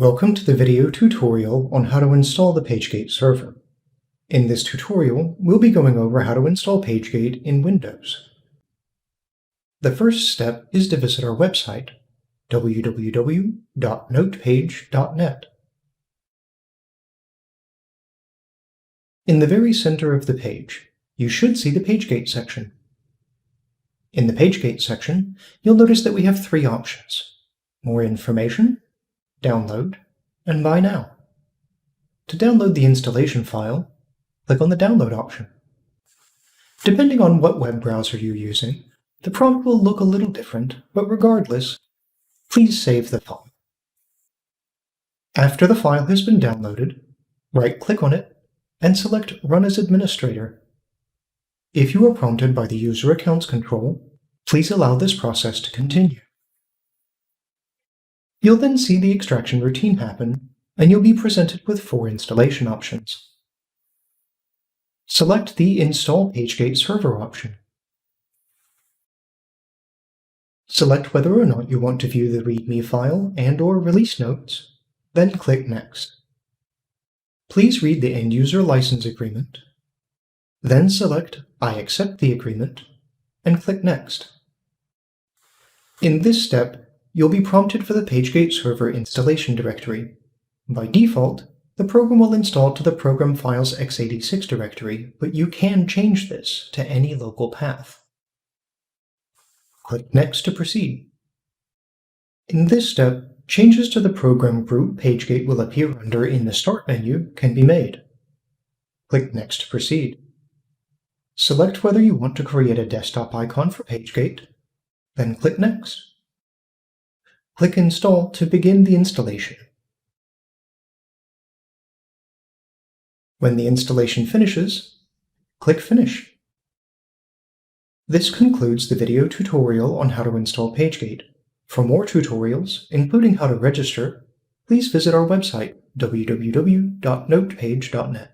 Welcome to the video tutorial on how to install the PageGate server. In this tutorial, we'll be going over how to install PageGate in Windows. The first step is to visit our website, www.notepage.net. In the very center of the page, you should see the PageGate section. In the PageGate section, you'll notice that we have three options: More Information, Download, and Buy Now. To download the installation file, click on the Download option. Depending on what web browser you're using, the prompt will look a little different, but regardless, please save the file. After the file has been downloaded, right-click on it and select Run as Administrator. If you are prompted by the User Accounts control, please allow this process to continue. You'll then see the extraction routine happen, and you'll be presented with four installation options. Select the Install PageGate Server option. Select whether or not you want to view the README file and/or release notes, then click Next. Please read the End-User License Agreement, then select I accept the agreement, and click Next. In this step, you'll be prompted for the PageGate server installation directory. By default, the program will install to the Program Files x86 directory, but you can change this to any local path. Click Next to proceed. In this step, changes to the program group PageGate will appear under in the Start menu can be made. Click Next to proceed. Select whether you want to create a desktop icon for PageGate, then click Next. Click Install to begin the installation. When the installation finishes, click Finish. This concludes the video tutorial on how to install PageGate. For more tutorials, including how to register, please visit our website, www.notepage.net.